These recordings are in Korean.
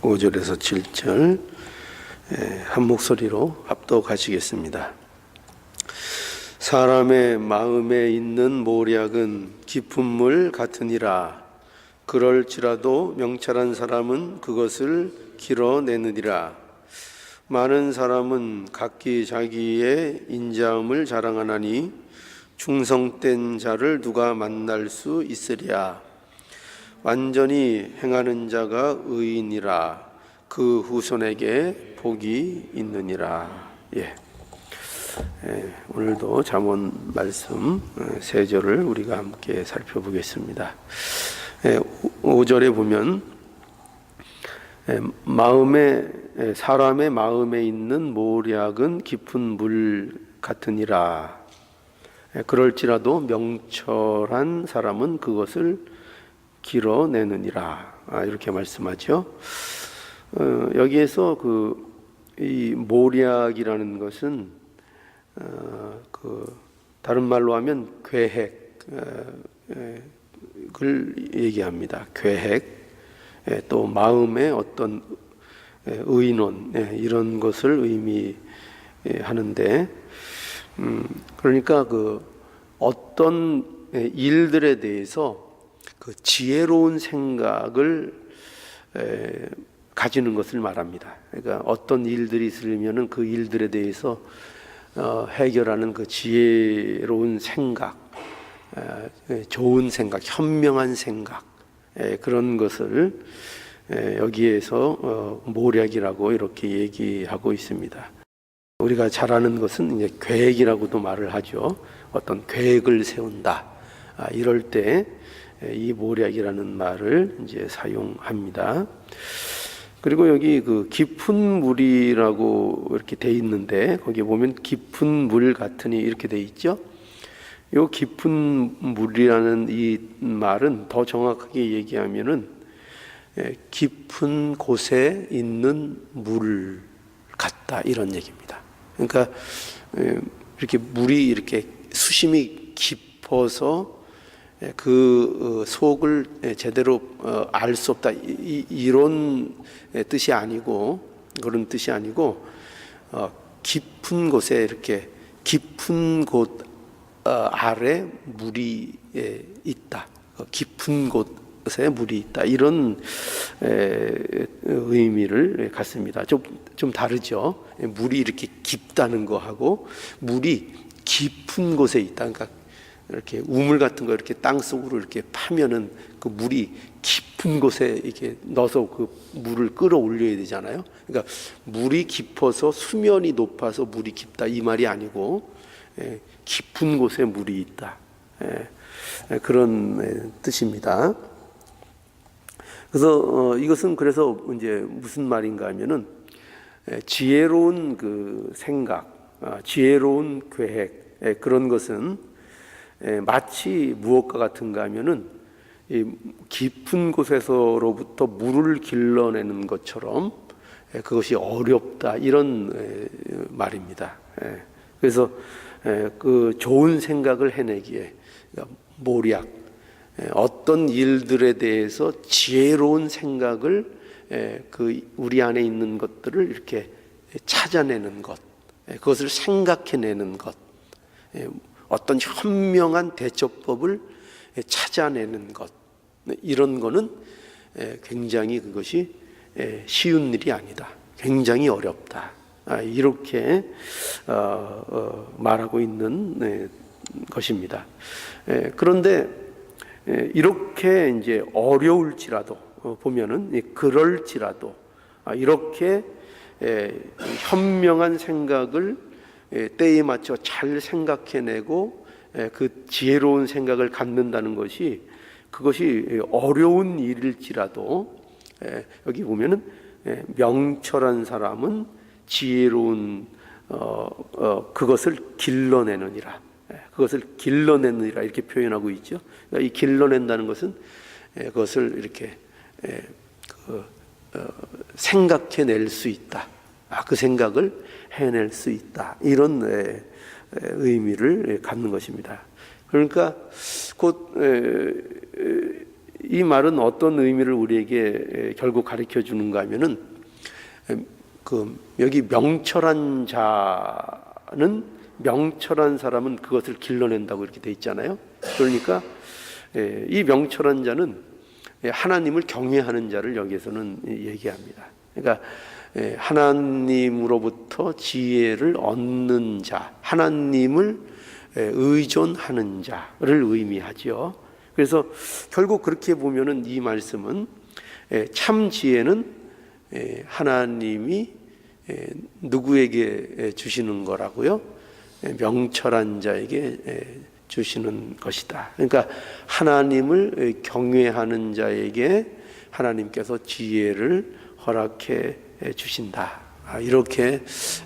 5절에서 7절 한 목소리로 합독하시겠습니다. 사람의 마음에 있는 모략은 깊은 물 같으니라. 그럴지라도 명철한 사람은 그것을 길어내느니라. 많은 사람은 각기 자기의 인자함을 자랑하나니 충성된 자를 누가 만날 수 있으랴. 완전히 행하는 자가 의인이라. 그 후손에게 복이 있느니라. 오늘도 잠언 말씀 3절을 우리가 함께 살펴보겠습니다. 5절에 보면 사람의 마음에 있는 모략은 깊은 물 같으니라. 그럴지라도 명철한 사람은 그것을 길어내느니라. 이렇게 말씀하죠. 여기에서 이 모략이라는 것은 다른 말로 하면 계획을 얘기합니다. 계획, 또 마음의 어떤 의논, 이런 것을 의미하는데, 그러니까 어떤 일들에 대해서 지혜로운 생각을 가지는 것을 말합니다. 그러니까 어떤 일들이 있으면은 그 일들에 대해서 해결하는 지혜로운 생각, 좋은 생각, 현명한 생각, 그런 것을 여기에서 모략이라고 이렇게 얘기하고 있습니다. 우리가 잘 아는 것은 이제 계획이라고도 말을 하죠. 어떤 계획을 세운다. 이럴 때 이 모략이라는 말을 이제 사용합니다. 그리고 여기 깊은 물이라고 이렇게 돼 있는데, 거기에 보면 깊은 물 같으니 이렇게 돼 있죠. 이 깊은 물이라는 이 말은 더 정확하게 얘기하면은 깊은 곳에 있는 물 같다, 이런 얘기입니다. 그러니까 이렇게 물이 이렇게 수심이 깊어서 그 속을 제대로 알 수 없다, 이런 뜻이 아니고, 그런 뜻이 아니고, 깊은 곳에 이렇게 깊은 곳 아래 물이 있다, 깊은 곳에 물이 있다, 이런 의미를 갖습니다. 좀 다르죠. 물이 이렇게 깊다는 거하고 물이 깊은 곳에 있다. 그러니까 이렇게 우물 같은 거 이렇게 땅 속으로 이렇게 파면은 그 물이 깊은 곳에 이렇게 넣어서 그 물을 끌어올려야 되잖아요. 그러니까 물이 깊어서 수면이 높아서 물이 깊다, 이 말이 아니고 깊은 곳에 물이 있다, 그런 뜻입니다. 그래서 이것은 그래서 이제 무슨 말인가 하면은 지혜로운 생각, 지혜로운 계획, 그런 것은 마치 무엇과 같은가 하면은 깊은 곳에서로부터 물을 길러내는 것처럼 그것이 어렵다, 이런 말입니다. 그래서 좋은 생각을 해내기에, 모략, 어떤 일들에 대해서 지혜로운 생각을, 우리 안에 있는 것들을 이렇게 찾아내는 것, 그것을 생각해내는 것, 어떤 현명한 대처법을 찾아내는 것, 이런 거는 굉장히 그것이 쉬운 일이 아니다, 굉장히 어렵다, 이렇게 말하고 있는 것입니다. 그런데 이렇게 이제 어려울지라도, 보면은 그럴지라도, 이렇게 현명한 생각을 때에 맞춰 잘 생각해내고 그 지혜로운 생각을 갖는다는 것이, 그것이 어려운 일일지라도, 여기 보면은 명철한 사람은 지혜로운 그것을 길러내느니라, 그것을 길러내느니라, 이렇게 표현하고 있죠. 그러니까 이 길러낸다는 것은 그것을 이렇게 생각해낼 수 있다, 그 생각을 해낼 수 있다, 이런 의미를 갖는 것입니다. 그러니까 곧 이 말은 어떤 의미를 우리에게 결국 가르쳐 주는가 하면은, 여기 명철한 자는, 명철한 사람은 그것을 길러낸다고 이렇게 돼 있잖아요. 그러니까 이 명철한 자는 하나님을 경외하는 자를 여기에서는 얘기합니다. 그러니까 하나님으로부터 지혜를 얻는 자, 하나님을 의존하는 자를 의미하죠. 그래서 결국 그렇게 보면은 이 말씀은 참 지혜는 하나님이 누구에게 주시는 거라고요? 명철한 자에게 주시는 것이다. 그러니까 하나님을 경외하는 자에게 하나님께서 지혜를 허락해 주신다. 이렇게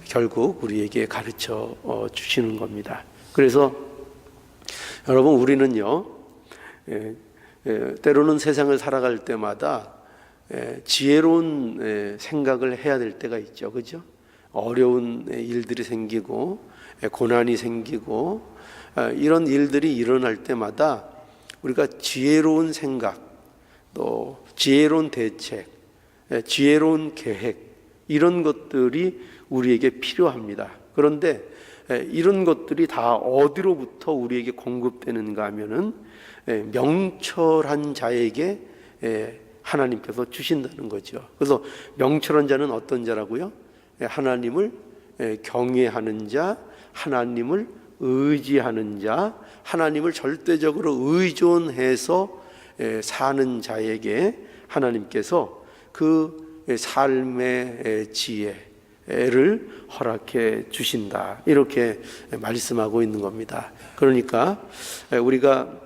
결국 우리에게 가르쳐 주시는 겁니다. 그래서 여러분, 우리는요, 때로는 세상을 살아갈 때마다 지혜로운 생각을 해야 될 때가 있죠. 그죠? 어려운 일들이 생기고 고난이 생기고 이런 일들이 일어날 때마다 우리가 지혜로운 생각, 또 지혜로운 대책, 지혜로운 계획, 이런 것들이 우리에게 필요합니다. 그런데 이런 것들이 다 어디로부터 우리에게 공급되는가 하면은 명철한 자에게 하나님께서 주신다는 거죠. 그래서 명철한 자는 어떤 자라고요? 하나님을 경외하는 자, 하나님을 의지하는 자, 하나님을 절대적으로 의존해서 사는 자에게 하나님께서 그 삶의 지혜를 허락해 주신다. 이렇게 말씀하고 있는 겁니다. 그러니까 우리가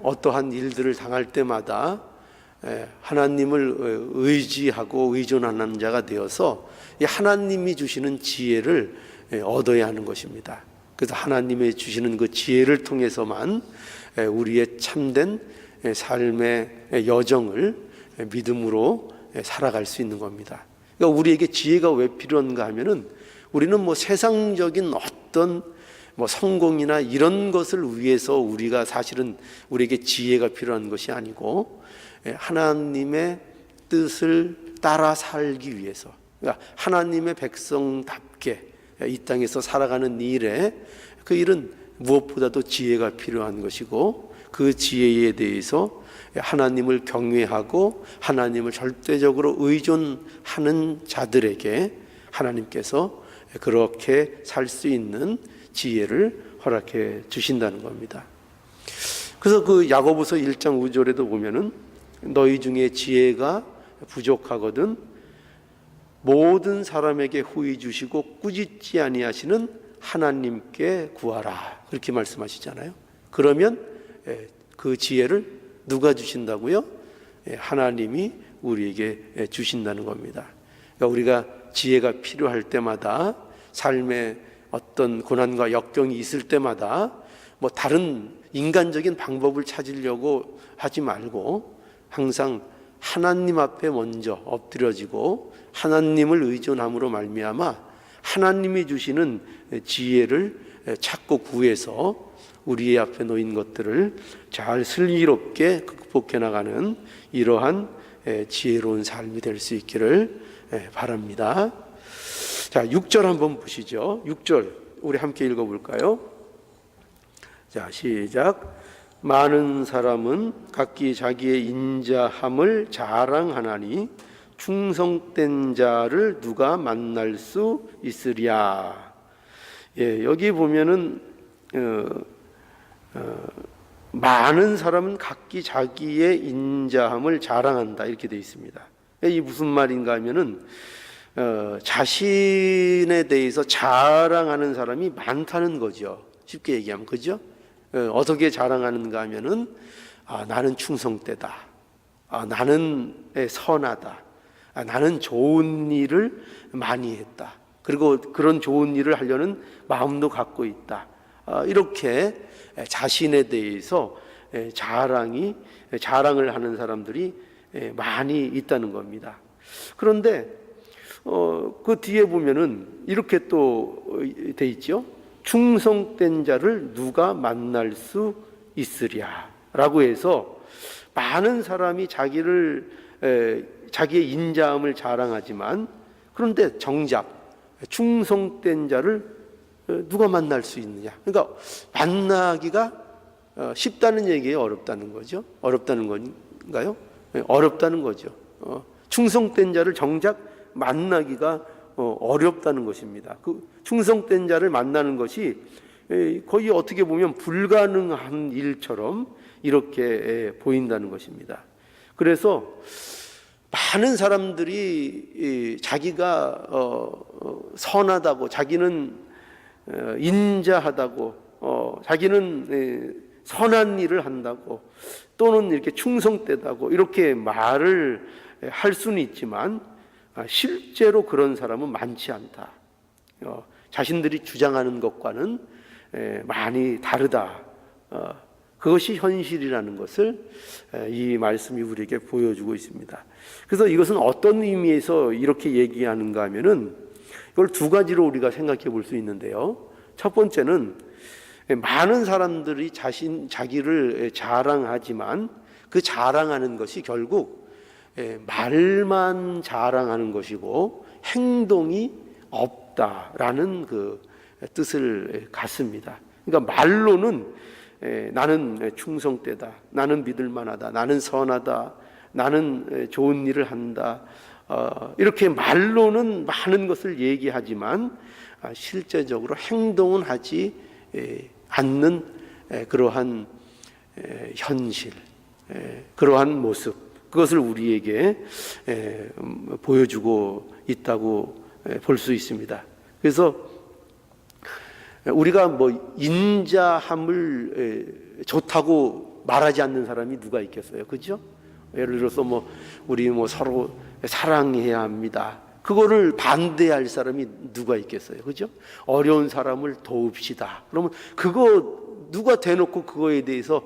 어떠한 일들을 당할 때마다 하나님을 의지하고 의존하는 자가 되어서 하나님이 주시는 지혜를 얻어야 하는 것입니다. 그래서 하나님이 주시는 그 지혜를 통해서만 우리의 참된 삶의 여정을 믿음으로 살아갈 수 있는 겁니다. 그러니까 우리에게 지혜가 왜 필요한가 하면은, 우리는 뭐 세상적인 어떤 성공이나 이런 것을 위해서 우리가 사실은 우리에게 지혜가 필요한 것이 아니고, 하나님의 뜻을 따라 살기 위해서, 그러니까 하나님의 백성답게 이 땅에서 살아가는 일에, 그 일은 무엇보다도 지혜가 필요한 것이고, 그 지혜에 대해서 하나님을 경외하고 하나님을 절대적으로 의존하는 자들에게 하나님께서 그렇게 살 수 있는 지혜를 허락해 주신다는 겁니다. 그래서 그 야고보서 1장 5절에도 보면은, 너희 중에 지혜가 부족하거든 모든 사람에게 후히 주시고 꾸짖지 아니하시는 하나님께 구하라, 그렇게 말씀하시잖아요. 그러면 그 지혜를 누가 주신다고요? 하나님이 우리에게 주신다는 겁니다. 그러니까 우리가 지혜가 필요할 때마다, 삶에 어떤 고난과 역경이 있을 때마다 다른 인간적인 방법을 찾으려고 하지 말고 항상 하나님 앞에 먼저 엎드려지고 하나님을 의존함으로 말미암아 하나님이 주시는 지혜를 찾고 구해서 우리 앞에 놓인 것들을 잘 슬기롭게 극복해 나가는 이러한 지혜로운 삶이 될 수 있기를 바랍니다. 자, 6절 한번 보시죠. 6절 우리 함께 읽어볼까요? 자, 시작. 많은 사람은 각기 자기의 인자함을 자랑하나니 충성된 자를 누가 만날 수 있으랴. 여기 보면은 많은 사람은 각기 자기의 인자함을 자랑한다, 이렇게 되어 있습니다. 이 무슨 말인가 하면은 자신에 대해서 자랑하는 사람이 많다는 거죠. 쉽게 얘기하면, 그죠? 어떻게 자랑하는가 하면은, 나는 충성되다, 나는 선하다, 나는 좋은 일을 많이 했다, 그리고 그런 좋은 일을 하려는 마음도 갖고 있다, 이렇게 자신에 대해서 자랑을 하는 사람들이 많이 있다는 겁니다. 그런데 그 뒤에 보면은 이렇게 또 돼 있죠. 충성된 자를 누가 만날 수 있으랴 라고 해서 많은 사람이 자기의 인자함을 자랑하지만 그런데 정작 충성된 자를 누가 만날 수 있느냐? 그러니까 만나기가 쉽다는 얘기예요, 어렵다는 거죠? 어렵다는 건가요? 어렵다는 거죠. 충성된 자를 정작 만나기가 어렵다는 것입니다. 그 충성된 자를 만나는 것이 거의 어떻게 보면 불가능한 일처럼 이렇게 보인다는 것입니다. 그래서 많은 사람들이 자기가 선하다고, 자기는 인자하다고, 자기는 선한 일을 한다고, 또는 이렇게 충성되다고 이렇게 말을 할 수는 있지만 실제로 그런 사람은 많지 않다. 자신들이 주장하는 것과는 많이 다르다. 그것이 현실이라는 것을 이 말씀이 우리에게 보여주고 있습니다. 그래서 이것은 어떤 의미에서 이렇게 얘기하는가 하면은 이걸 두 가지로 우리가 생각해 볼 수 있는데요. 첫 번째는 많은 사람들이 자기를 자랑하지만 그 자랑하는 것이 결국 말만 자랑하는 것이고 행동이 없다라는 그 뜻을 갖습니다. 그러니까 말로는 나는 충성되다, 나는 믿을만하다, 나는 선하다, 나는 좋은 일을 한다, 이렇게 말로는 많은 것을 얘기하지만 실제적으로 행동은 하지 않는 그러한 현실, 그러한 모습, 그것을 우리에게 보여주고 있다고 볼 수 있습니다. 그래서 우리가 뭐 인자함을 좋다고 말하지 않는 사람이 누가 있겠어요, 그렇죠? 예를 들어서 우리 서로 사랑해야 합니다. 그거를 반대할 사람이 누가 있겠어요, 그렇죠? 어려운 사람을 도웁시다. 그러면 그거 누가 대놓고 그거에 대해서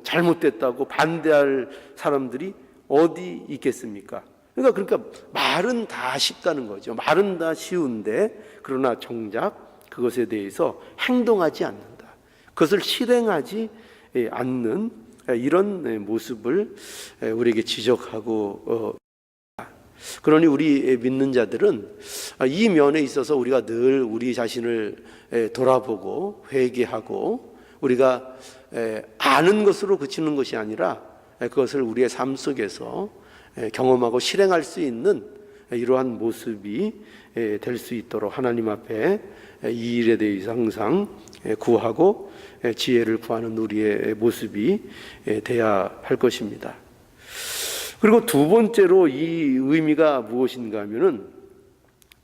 잘못됐다고 반대할 사람들이 어디 있겠습니까? 그러니까 말은 다 쉽다는 거죠. 말은 다 쉬운데 그러나 정작 그것에 대해서 행동하지 않는다. 그것을 실행하지 않는 이런 모습을 우리에게 지적하고 그러니 우리 믿는 자들은 이 면에 있어서 우리가 늘 우리 자신을 돌아보고 회개하고 우리가 아는 것으로 그치는 것이 아니라 그것을 우리의 삶 속에서 경험하고 실행할 수 있는 이러한 모습이 될 수 있도록 하나님 앞에 이 일에 대해서 항상 구하고 지혜를 구하는 우리의 모습이 돼야 할 것입니다. 그리고 두 번째로 이 의미가 무엇인가 하면은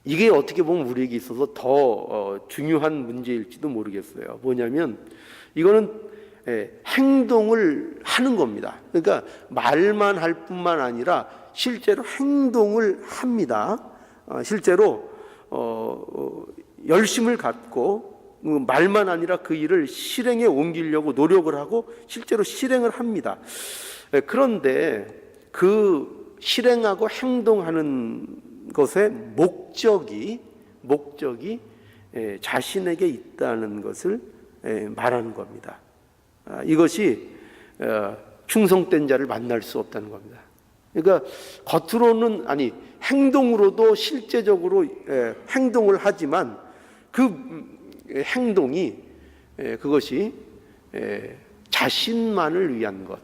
이게 어떻게 보면 우리에게 있어서 더 중요한 문제일지도 모르겠어요. 뭐냐면 이거는 행동을 하는 겁니다. 그러니까 말만 할 뿐만 아니라 실제로 행동을 합니다. 실제로 열심을 갖고 말만 아니라 그 일을 실행에 옮기려고 노력을 하고 실제로 실행을 합니다. 그런데 그 실행하고 행동하는 것의 목적이 자신에게 있다는 것을 말하는 겁니다. 이것이 충성된 자를 만날 수 없다는 겁니다. 그러니까 겉으로는 행동으로도 실제적으로 행동을 하지만 그 행동이 그것이 자신만을 위한 것,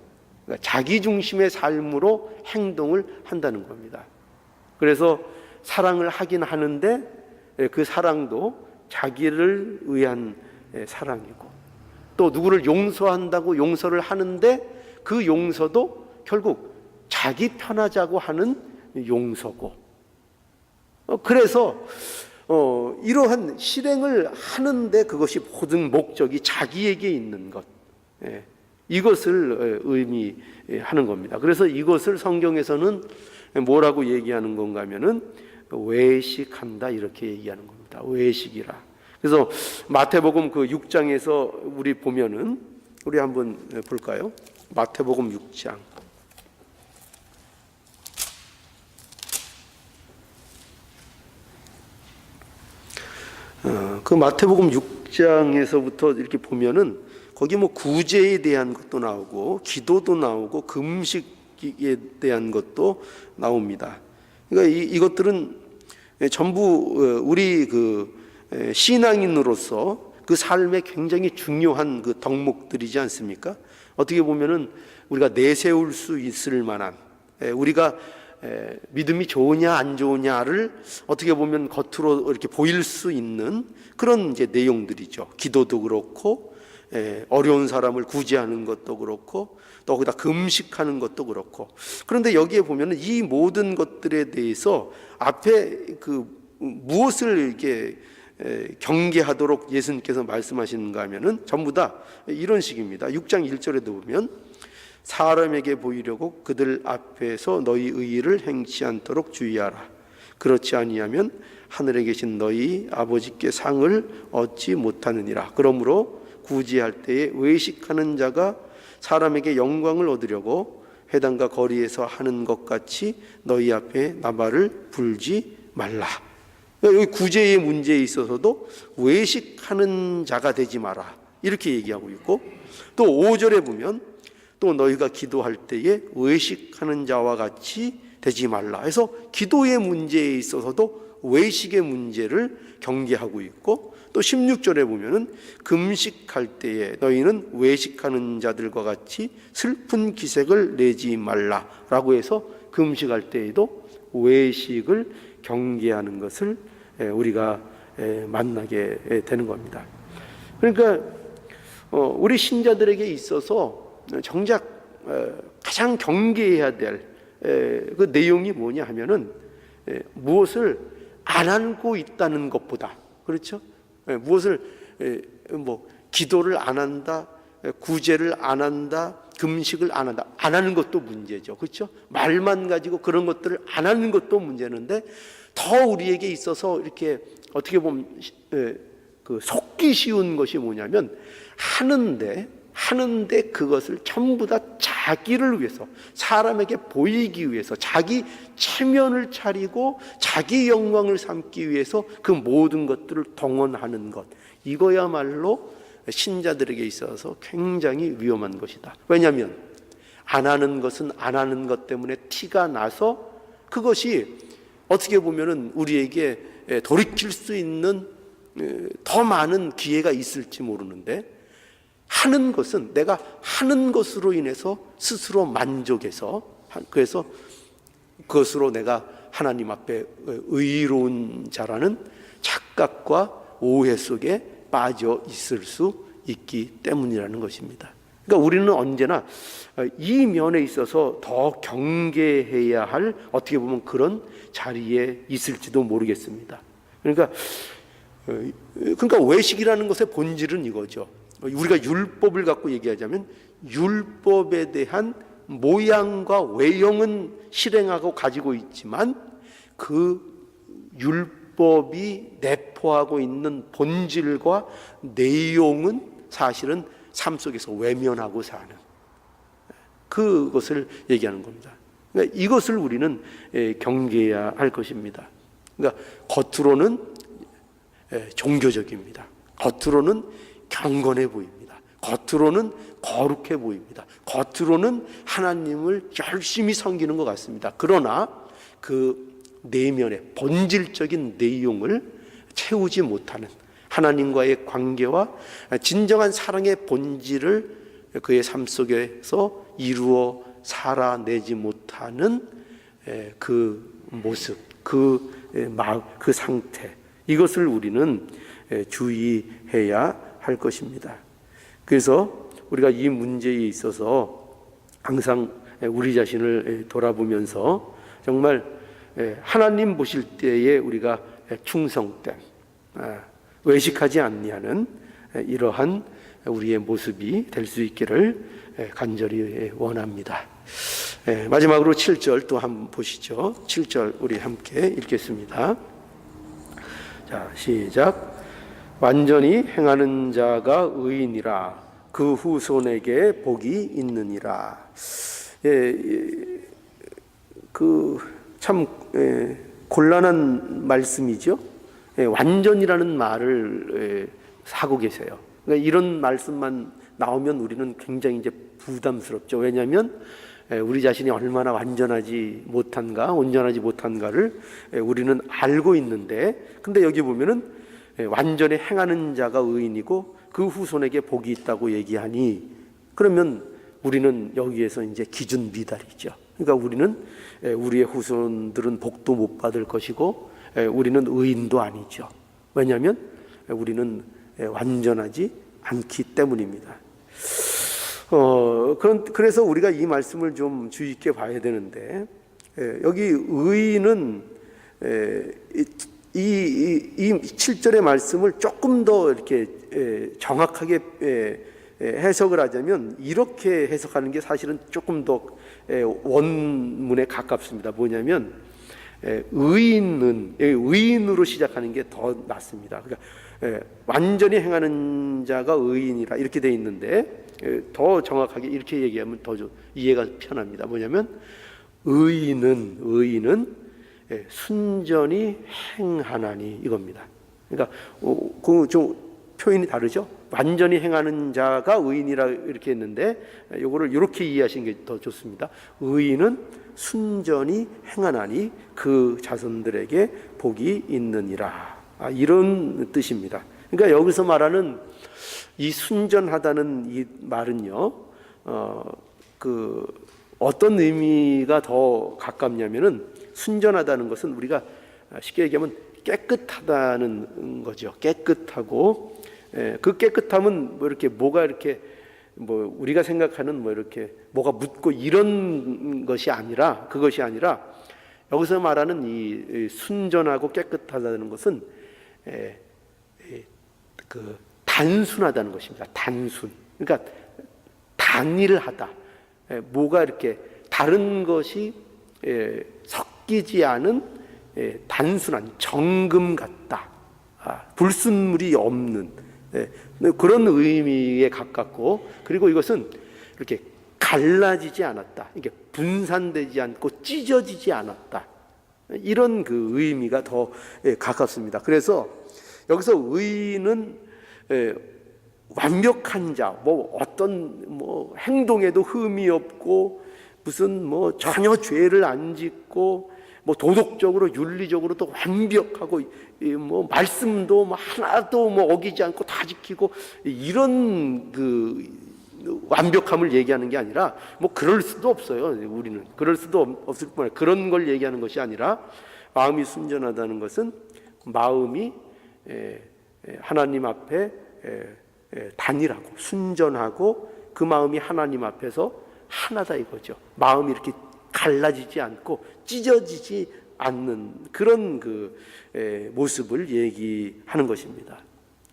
그러니까 자기 중심의 삶으로 행동을 한다는 겁니다. 그래서 사랑을 하긴 하는데 그 사랑도 자기를 위한 사랑이고 또 누구를 용서한다고 용서를 하는데 그 용서도 결국 자기 편하자고 하는 용서고 그래서 이러한 실행을 하는데 그것이 모든 목적이 자기에게 있는 것, 이것을 의미하는 겁니다. 그래서 이것을 성경에서는 뭐라고 얘기하는 건가 하면은 외식한다 이렇게 얘기하는 겁니다. 외식이라. 그래서 마태복음 그 6장에서 우리 보면은 우리 한번 볼까요? 마태복음 6장. 그 마태복음 6장에서부터 이렇게 보면은 거기 뭐 구제에 대한 것도 나오고 기도도 나오고 금식에 대한 것도 나옵니다. 그러니까 이것들은 전부 우리 신앙인으로서 그 삶에 굉장히 중요한 그 덕목들이지 않습니까? 어떻게 보면은 우리가 내세울 수 있을 만한, 우리가 믿음이 좋으냐 안 좋으냐를 어떻게 보면 겉으로 이렇게 보일 수 있는 그런 이제 내용들이죠. 기도도 그렇고, 어려운 사람을 구제하는 것도 그렇고, 또 거기다 금식하는 것도 그렇고. 그런데 여기에 보면은 이 모든 것들에 대해서 앞에 무엇을 이렇게 경계하도록 예수님께서 말씀하시는가 하면은 전부 다 이런 식입니다. 6장 1절에도 보면 사람에게 보이려고 그들 앞에서 너희 의의를 행치 않도록 주의하라. 그렇지 아니하면 하늘에 계신 너희 아버지께 상을 얻지 못하느니라. 그러므로 구제할 때에 외식하는 자가 사람에게 영광을 얻으려고 회당과 거리에서 하는 것 같이 너희 앞에 나발을 불지 말라. 여기 구제의 문제에 있어서도 외식하는 자가 되지 마라, 이렇게 얘기하고 있고, 또 5절에 보면 또 너희가 기도할 때에 외식하는 자와 같이 되지 말라 해서 기도의 문제에 있어서도 외식의 문제를 경계하고 있고, 또 16절에 보면은 금식할 때에 너희는 외식하는 자들과 같이 슬픈 기색을 내지 말라라고 해서 금식할 때에도 외식을 경계하는 것을 우리가 만나게 되는 겁니다. 그러니까 우리 신자들에게 있어서 정작 가장 경계해야 될 그 내용이 뭐냐 하면은 무엇을 안 하고 있다는 것보다, 그렇죠? 무엇을 뭐 기도를 안 한다, 구제를 안 한다, 금식을 안 한다, 안 하는 것도 문제죠, 그렇죠? 말만 가지고 그런 것들을 안 하는 것도 문제는데, 더 우리에게 있어서 이렇게 어떻게 보면 속기 쉬운 것이 뭐냐면 하는데 그것을 전부 다 자기를 위해서, 사람에게 보이기 위해서, 자기 체면을 차리고 자기 영광을 삼기 위해서 그 모든 것들을 동원하는 것, 이거야말로 신자들에게 있어서 굉장히 위험한 것이다. 왜냐하면 안 하는 것은 안 하는 것 때문에 티가 나서 그것이 어떻게 보면은 우리에게 돌이킬 수 있는 더 많은 기회가 있을지 모르는데, 하는 것은 내가 하는 것으로 인해서 스스로 만족해서, 그래서 그것으로 내가 하나님 앞에 의로운 자라는 착각과 오해 속에 빠져 있을 수 있기 때문이라는 것입니다. 그러니까 우리는 언제나 이 면에 있어서 더 경계해야 할, 어떻게 보면 그런 자리에 있을지도 모르겠습니다. 그러니까 외식이라는 것의 본질은 이거죠. 우리가 율법을 갖고 얘기하자면 율법에 대한 모양과 외형은 실행하고 가지고 있지만 그 율법이 내포하고 있는 본질과 내용은 사실은 삶 속에서 외면하고 사는, 그것을 얘기하는 겁니다. 그러니까 이것을 우리는 경계해야 할 것입니다. 그러니까 겉으로는 종교적입니다. 겉으로는 경건해 보입니다. 겉으로는 거룩해 보입니다. 겉으로는 하나님을 열심히 섬기는 것 같습니다. 그러나 그 내면의 본질적인 내용을 채우지 못하는, 하나님과의 관계와 진정한 사랑의 본질을 그의 삶 속에서 이루어 살아내지 못하는 그 모습, 그 마음, 그 상태, 이것을 우리는 주의해야 할 것입니다. 그래서 우리가 이 문제에 있어서 항상 우리 자신을 돌아보면서 정말 하나님 보실 때에 우리가 충성된, 외식하지 아니하는 이러한 우리의 모습이 될 수 있기를 간절히 원합니다. 마지막으로 7절 또 한번 보시죠. 7절 우리 함께 읽겠습니다. 자, 시작. 완전히 행하는 자가 의인이라 그 후손에게 복이 있느니라. 참 곤란한 말씀이죠. 완전이라는 말을 하고 계세요. 그러니까 이런 말씀만 나오면 우리는 굉장히 이제 부담스럽죠. 왜냐하면 우리 자신이 얼마나 완전하지 못한가, 온전하지 못한가를 우리는 알고 있는데, 근데 여기 보면은 완전히 행하는 자가 의인이고 그 후손에게 복이 있다고 얘기하니, 그러면 우리는 여기에서 이제 기준 미달이죠. 그러니까 우리는 우리의 후손들은 복도 못 받을 것이고 우리는 의인도 아니죠. 왜냐하면 우리는 완전하지 않기 때문입니다. 그래서 우리가 이 말씀을 좀 주의 있게 봐야 되는데, 여기 의인은 이 7절의 말씀을 조금 더 이렇게 정확하게 해석을 하자면 이렇게 해석하는 게 사실은 조금 더 원문에 가깝습니다. 뭐냐면 의인으로 시작하는 게 더 낫습니다. 그러니까 완전히 행하는 자가 의인이라 이렇게 돼 있는데, 더 정확하게 이렇게 얘기하면 더 이해가 편합니다. 뭐냐면 의인은 순전히 행하나니, 이겁니다. 그러니까 좀 표현이 다르죠. 완전히 행하는 자가 의인이라 이렇게 했는데, 이거를 이렇게 이해하시는 게 더 좋습니다. 의인은 순전히 행하나니 그 자손들에게 복이 있느니라, 이런 뜻입니다. 그러니까 여기서 말하는 이 순전하다는 이 말은요, 어떤 의미가 더 가깝냐면은, 순전하다는 것은 우리가 쉽게 얘기하면 깨끗하다는 거죠. 깨끗하고, 그 깨끗함은 뭐 이렇게 뭐가 이렇게 뭐 우리가 생각하는 뭐 이렇게 뭐가 묻고 이런 것이 아니라, 그것이 아니라 여기서 말하는 이 순전하고 깨끗하다는 것은 그 단순하다는 것입니다. 단순. 그러니까 단일하다. 뭐가 이렇게 다른 것이 섞이지 않은 단순한 정금 같다. 불순물이 없는 그런 의미에 가깝고, 그리고 이것은 이렇게 갈라지지 않았다. 이게 분산되지 않고 찢어지지 않았다. 이런 그 의미가 더 가깝습니다. 그래서 여기서 의인은 완벽한 자, 뭐 어떤 뭐 행동에도 흠이 없고 무슨 뭐 전혀 죄를 안 짓고 뭐 도덕적으로 윤리적으로도 완벽하고 뭐 말씀도 뭐 하나도 뭐 어기지 않고 다 지키고, 이런 그 완벽함을 얘기하는 게 아니라, 뭐 그럴 수도 없어요. 우리는 그럴 수도 없을 뿐 아니라, 그런 걸 얘기하는 것이 아니라, 마음이 순전하다는 것은 마음이 하나님 앞에 단일하고 순전하고 그 마음이 하나님 앞에서 하나다 이거죠. 마음이 이렇게 갈라지지 않고 찢어지지 않는 그런 그 모습을 얘기하는 것입니다.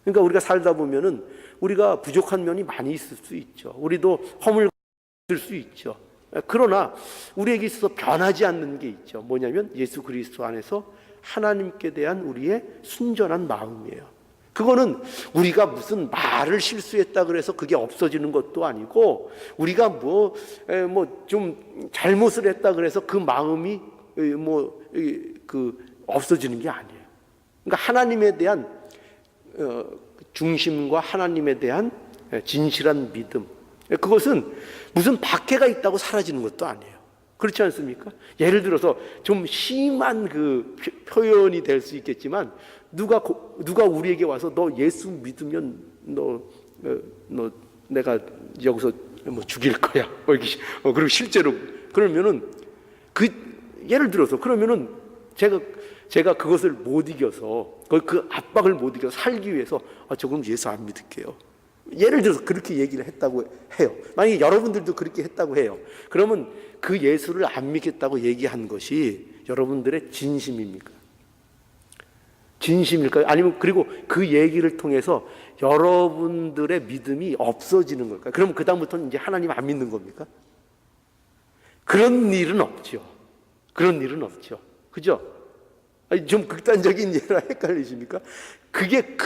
그러니까 우리가 살다 보면은 우리가 부족한 면이 많이 있을 수 있죠. 우리도 허물 있을 수 있죠. 그러나 우리에게 있어서 변하지 않는 게 있죠. 뭐냐면 예수 그리스도 안에서 하나님께 대한 우리의 순전한 마음이에요. 그거는 우리가 무슨 말을 실수했다 그래서 그게 없어지는 것도 아니고, 우리가 뭐 좀 잘못을 했다 그래서 그 마음이 없어지는 게 아니에요. 그러니까 하나님에 대한 중심과 하나님에 대한 진실한 믿음, 그것은 무슨 박해가 있다고 사라지는 것도 아니에요. 그렇지 않습니까? 예를 들어서 좀 심한 그 표현이 될 수 있겠지만, 누가 우리에게 와서 너 예수 믿으면 너 내가 여기서 뭐 죽일 거야. 그리고 실제로 그러면은 예를 들어서 그러면은 제가 그것을 못 이겨서 그 압박을 못 이겨서 살기 위해서 저 그럼 예수 안 믿을게요. 예를 들어서 그렇게 얘기를 했다고 해요. 만약에 여러분들도 그렇게 했다고 해요. 그러면 그 예수를 안 믿겠다고 얘기한 것이 여러분들의 진심입니까? 진심일까요? 아니면 그리고 그 얘기를 통해서 여러분들의 믿음이 없어지는 걸까요? 그럼 그다음부터는 이제 하나님 안 믿는 겁니까? 그런 일은 없죠. 그런 일은 없죠. 그죠? 좀 극단적인 예라 헷갈리십니까? 그게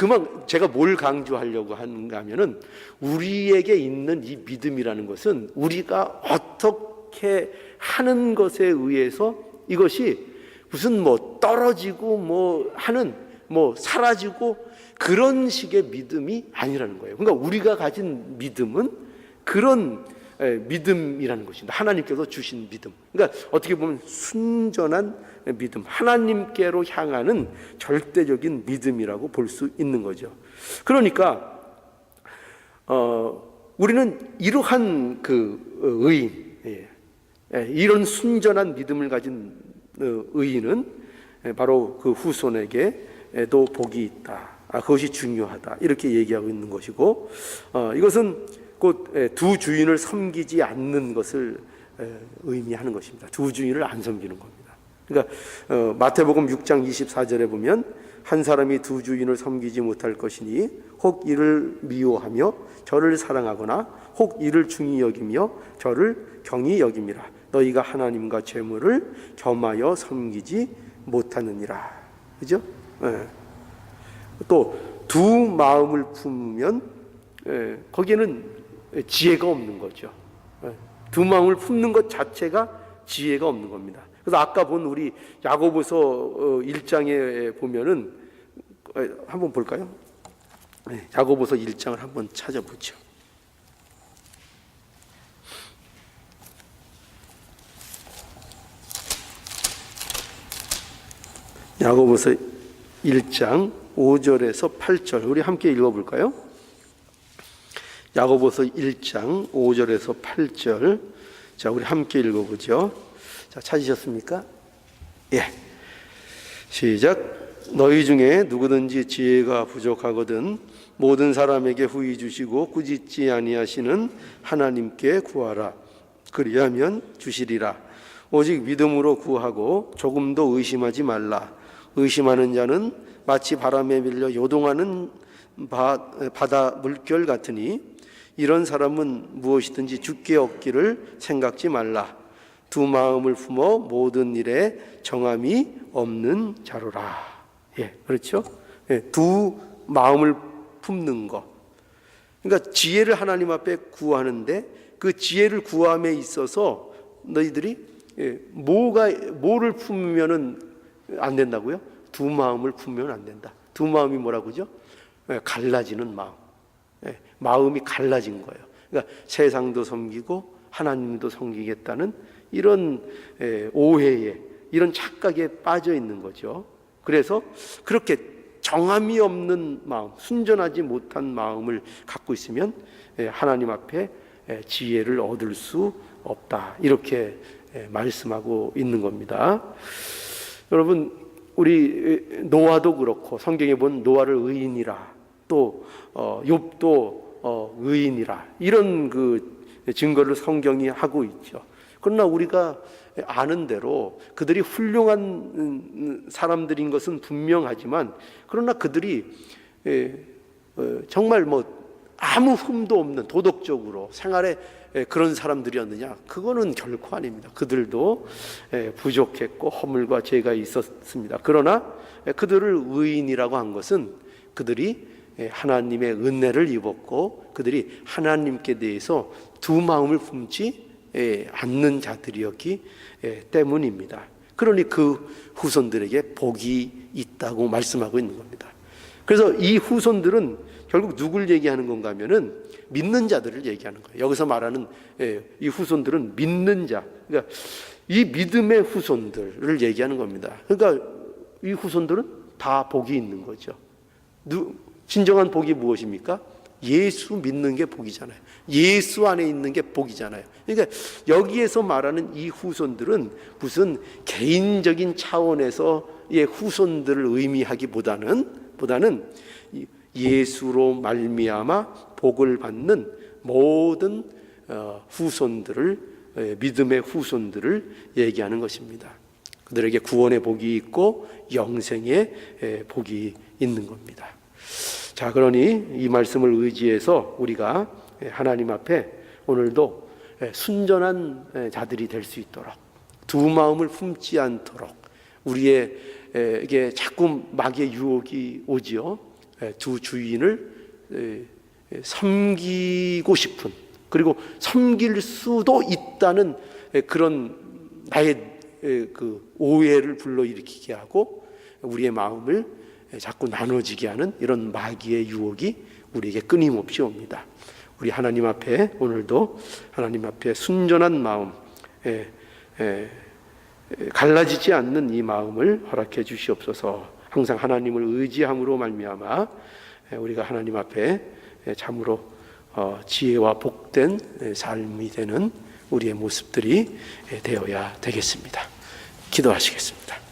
제가 뭘 강조하려고 하는가 하면은, 우리에게 있는 이 믿음이라는 것은 우리가 어떻게 하는 것에 의해서 이것이 무슨 뭐 떨어지고 뭐 하는 뭐 사라지고 그런 식의 믿음이 아니라는 거예요. 그러니까 우리가 가진 믿음은 그런 믿음이라는 것입니다. 하나님께서 주신 믿음. 그러니까 어떻게 보면 순전한 믿음, 하나님께로 향하는 절대적인 믿음이라고 볼 수 있는 거죠. 그러니까 우리는 이러한 그 의인, 이런 순전한 믿음을 가진 의인은 바로 그 후손에게도 복이 있다. 그것이 중요하다. 이렇게 얘기하고 있는 것이고, 이것은 곧 두 주인을 섬기지 않는 것을 의미하는 것입니다. 두 주인을 안 섬기는 겁니다. 그러니까 마태복음 6장 24절에 보면 한 사람이 두 주인을 섬기지 못할 것이니 혹 이를 미워하며 저를 사랑하거나 혹 이를 중히 여기며 저를 경히 여김이라. 너희가 하나님과 재물을 겸하여 섬기지 못하느니라. 그죠? 또 두 마음을 품으면 거기에는 지혜가 없는 거죠. 두 마음을 품는 것 자체가 지혜가 없는 겁니다. 그래서 아까 본 우리 야고보서 1장에 보면은 한번 볼까요? 야고보서 1장을 한번 찾아보죠. 야고보서 1장 5절에서 8절 우리 함께 읽어볼까요? 야고보서 1장 5절에서 8절 자 우리 함께 읽어보죠. 자 찾으셨습니까? 예. 시작. 너희 중에 누구든지 지혜가 부족하거든 모든 사람에게 후히 주시고 꾸짖지 아니하시는 하나님께 구하라. 그리하면 주시리라. 오직 믿음으로 구하고 조금도 의심하지 말라. 의심하는 자는 마치 바람에 밀려 요동하는 바다 물결 같으니 이런 사람은 무엇이든지 죽게 얻기를 생각지 말라. 두 마음을 품어 모든 일에 정함이 없는 자로라. 예, 그렇죠? 예, 두 마음을 품는 것. 그러니까 지혜를 하나님 앞에 구하는데 그 지혜를 구함에 있어서 너희들이 뭐를 품으면은 안 된다고요? 두 마음을 품으면 안 된다. 두 마음이 뭐라고죠? 갈라지는 마음. 마음이 갈라진 거예요. 그러니까 세상도 섬기고 하나님도 섬기겠다는 이런 오해에 이런 착각에 빠져 있는 거죠. 그래서 그렇게 정함이 없는 마음, 순전하지 못한 마음을 갖고 있으면 하나님 앞에 지혜를 얻을 수 없다. 이렇게 말씀하고 있는 겁니다. 여러분 우리 노아도 그렇고 성경에 본 노아를 의인이라 또 욥도 의인이라 이런 그 증거를 성경이 하고 있죠. 그러나 우리가 아는 대로 그들이 훌륭한 사람들인 것은 분명하지만 그러나 그들이 정말 뭐 아무 흠도 없는 도덕적으로 생활에 그런 사람들이었느냐? 그거는 결코 아닙니다. 그들도 부족했고 허물과 죄가 있었습니다. 그러나 그들을 의인이라고 한 것은 그들이 하나님의 은혜를 입었고 그들이 하나님께 대해서 두 마음을 품지 않는 자들이었기 때문입니다. 그러니 그 후손들에게 복이 있다고 말씀하고 있는 겁니다. 그래서 이 후손들은 결국 누굴 얘기하는 건가 하면은 믿는 자들을 얘기하는 거예요. 여기서 말하는 이 후손들은 믿는 자, 그러니까 이 믿음의 후손들을 얘기하는 겁니다. 그러니까 이 후손들은 다 복이 있는 거죠. 진정한 복이 무엇입니까? 예수 믿는 게 복이잖아요. 예수 안에 있는 게 복이잖아요. 그러니까 여기에서 말하는 이 후손들은 무슨 개인적인 차원에서의 후손들을 의미하기보다는 예수로 말미암아 복을 받는 모든 후손들을 믿음의 후손들을 얘기하는 것입니다. 그들에게 구원의 복이 있고 영생의 복이 있는 겁니다. 자, 그러니 이 말씀을 의지해서 우리가 하나님 앞에 오늘도 순전한 자들이 될 수 있도록 두 마음을 품지 않도록 우리에게 자꾸 마귀의 유혹이 오지요. 두 주인을 섬기고 싶은 그리고 섬길 수도 있다는 그런 나의 그 오해를 불러일으키게 하고 우리의 마음을 자꾸 나눠지게 하는 이런 마귀의 유혹이 우리에게 끊임없이 옵니다. 우리 하나님 앞에 오늘도 하나님 앞에 순전한 마음, 갈라지지 않는 이 마음을 허락해 주시옵소서. 항상 하나님을 의지함으로 말미암아 우리가 하나님 앞에 참으로 지혜와 복된 삶이 되는 우리의 모습들이 되어야 되겠습니다. 기도하시겠습니다.